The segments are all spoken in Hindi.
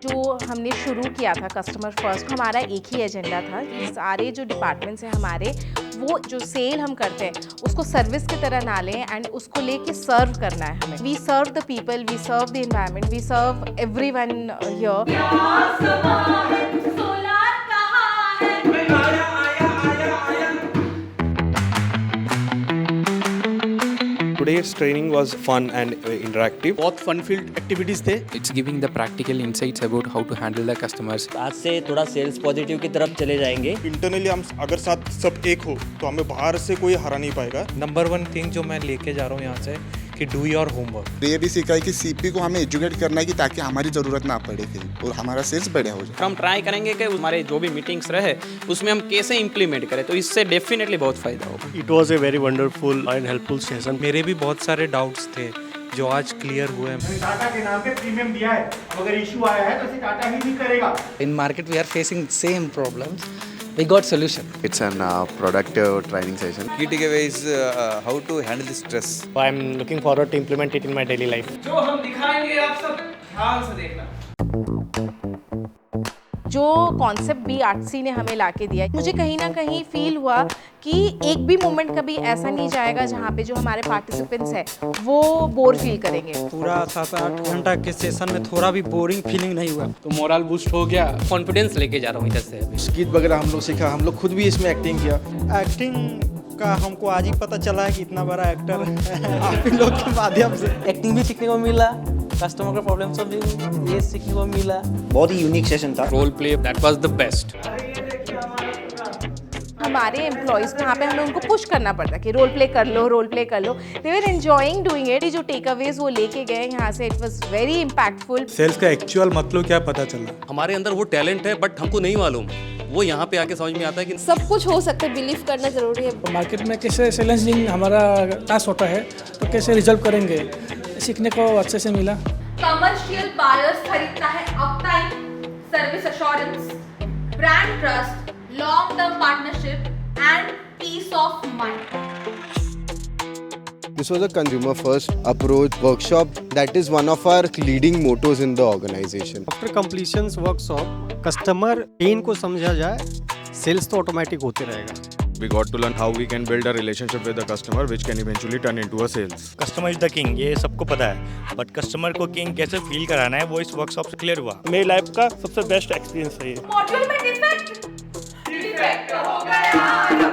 जो हमने शुरू किया था कस्टमर फर्स्ट, हमारा एक ही एजेंडा था कि सारे जो डिपार्टमेंट्स हैं हमारे, वो जो सेल हम करते हैं उसको सर्विस की तरह ना लें एंड उसको लेके सर्व करना है हमें। We serve the people, we serve the environment, we serve everyone here. Today's training was fun and interactive. बहुत फन फील्ड एक्टिविटीज थे। It's giving the practical insights about how to handle the customers. आज से थोड़ा सेल्स पॉजिटिव की तरफ चले जाएंगे। इंटरनली हम अगर साथ सब एक हो तो हमें बाहर से कोई हरा नहीं पाएगा। नंबर 1 थिंग जो मैं लेके जा रहा हूँ यहाँ से कि डू योर होमवर्क। ये भी सीखा है कि सीपी को हमें एजुकेट करना है कि ताकि हमारी ज़रूरत ना पड़े कहीं और हमारा सेल्स बढ़िया हो जाए। हम ट्राई करेंगे कि हमारे जो भी मीटिंग्स रहे उसमें हम कैसे इम्प्लीमेंट करें, तो इससे डेफिनेटली बहुत फ़ायदा होगा। It was a very wonderful and helpful session. मेरे भी बहुत सारे डाउट्स थे जो आज क्लियर हुए हैं। टाटा के नाम पे प्रीमियम दिया है, अगर इशू आया है तो इसे टाटा ही नहीं करेगा। In market we are facing same problems. We got solution. It's an productive training session. Key takeaway is how to handle the stress. I'm looking forward to implement it in my daily life. जो हम दिखाएंगे आप सब ध्यान से देखना। जो कॉन्सेप्ट BRC ने हमें लाके दिया, मुझे कहीं ना कहीं फील हुआ कि एक भी मोमेंट कभी ऐसा नहीं जाएगा जहाँ पे जो हमारे पार्टिसिपेंट्स हैं वो बोर फील करेंगे। पूरा 7-8 घंटा के सेशन में थोड़ा भी बोरिंग फीलिंग नहीं हुआ। तो मोरल बूस्ट हो गया, कॉन्फिडेंस लेके जा रहा हूँ इधर से। स्किट वगैरह हम लोग सीखा, हम लोग खुद भी इसमें एक्टिंग किया। एक्टिंग का हमको आज ही पता चला है कि इतना बड़ा एक्टर आप लोग के माध्यम से। एक्टिंग भी सीखने को मिला, कस्टमर का प्रॉब्लम सॉल्विंग ये सीखने को मिला। बहुत ही यूनिक सेशन था। Role play that was the best. हमारे एम्प्लॉयज़ यहाँ पे हमें उनको पुश करना पड़ता कि रोल प्ले कर लो, रोल प्ले कर लो। They were enjoying doing it. जो टेक अवेज वो लेके गए यहाँ से, it was very impactful. Sales का एक्चुअल मतलब क्या पता चला। हमारे अंदर वो टैलेंट है बट हमको नहीं मालूम, वो यहाँ पे आके समझ में आता है कि सब कुछ हो सकता है, बिलीव करना जरूरी है। मार्केट में कैसे चैलेंजिंग हमारा टास्क होता है तो कैसे रिजल्व करेंगे, सीखने को अच्छे से मिला। कमर्शियल बायर्स खरीदता है uptime, service assurance, brand trust, long term partnership and peace of mind. This was a consumer first approach workshop that is one of our leading mottos in the organization. After completion workshop customer pain को समझा जाए, सेल्स तो ऑटोमेटिक होते रहेगा। We got to learn how we can build a relationship with the customer which can eventually turn into a sales. Customer is the king, ये सबको पता है, बट कस्टमर को किंग कैसे फील कराना है वो इस वर्कशॉप से क्लियर हुआ। मेरी लाइफ का सबसे बेस्ट एक्सपीरियंस है ये। मॉड्यूल में डिफेक्ट हो गया।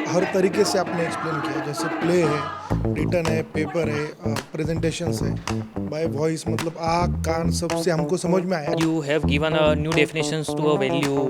हर तरीके से आपने एक्सप्लेन किया, जैसे प्ले है, रिटर्न है, पेपर है, प्रेजेंटेशंस है, बाय वॉइस, मतलब आँख कान सबसे हमको समझ में आया। You have given a new definitions to a value,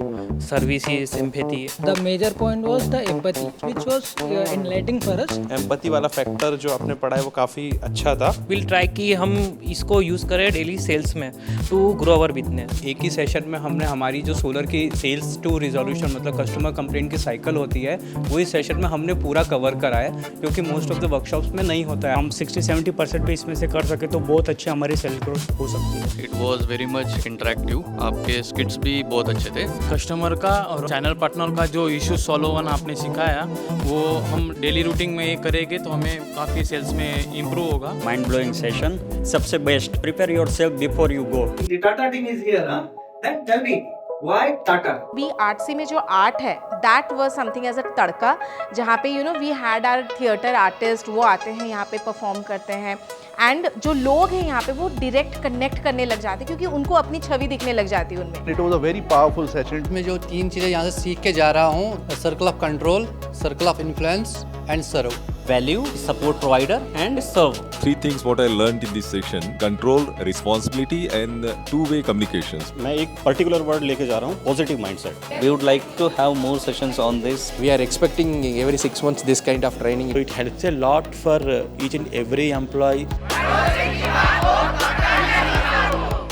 services, empathy. The major point was the empathy, which was enlightening for us. Empathy वाला फैक्टर जो आपने पढ़ा है वो काफ़ी अच्छा था। We'll try कि हम इसको यूज़ करें डेली सेल्स में to grow our business. एक ही सेशन में हमने हमारी जो सोलर की सेल्स टू रिजोल्यूशन मतलब कस्टमर कंप्लेंट की साइकिल होती है वो इस सेशन में हमने पूरा कवर करा है, क्योंकि मोस्ट ऑफ द वर्कशॉप्स में नहीं होता है। हम 60-70% भी इसमें से कर सके तो बहुत अच्छी हमारी सेल ग्रोथ हो सकती है। It was very much interactive, आपके स्किट्स भी बहुत अच्छे थे। कस्टमर का और चैनल पार्टनर का जो इशू सॉल्व होना आपने सिखाया वो हम डेली रूटीन में ये करेंगे तो हमें काफ़ी सेल्स में इम्प्रूव होगा। Mind blowing session, सबसे best. Prepare yourself before you go. The Tata team is here, huh? Then tell me, why Tata? BRC में जो आर्ट है, that was something as a tadka, जहाँ पे we had our theatre artist, वो आते हैं यहाँ पे परफॉर्म करते हैं, एंड जो लोग हैं यहाँ पे वो डायरेक्ट कनेक्ट करने लग जाते हैं क्योंकि उनको अपनी छवि दिखने लग जाती है उनमें। It was a very powerful session. मैं जो 3 चीज़ें यहाँ से सीख के जा रहा हूँ, circle of control, circle of influence and serve. Value, support provider and serve. 3 things what I learned in this section: control, responsibility, and two-way communications. मैं एक पर्टिकुलर वर्ड लेके जा रहा हूँ, positive mindset. We would like to have more sessions on this. We are expecting every 6 months this kind of training. It helps a lot for each and every employee.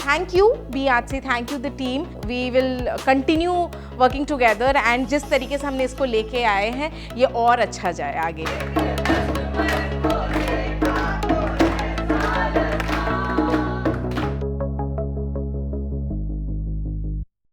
Thank you BRC, thank you the team. We will continue working together and जिस तरीके से हमने इसको लेके आए हैं ये और अच्छा जाए आगे।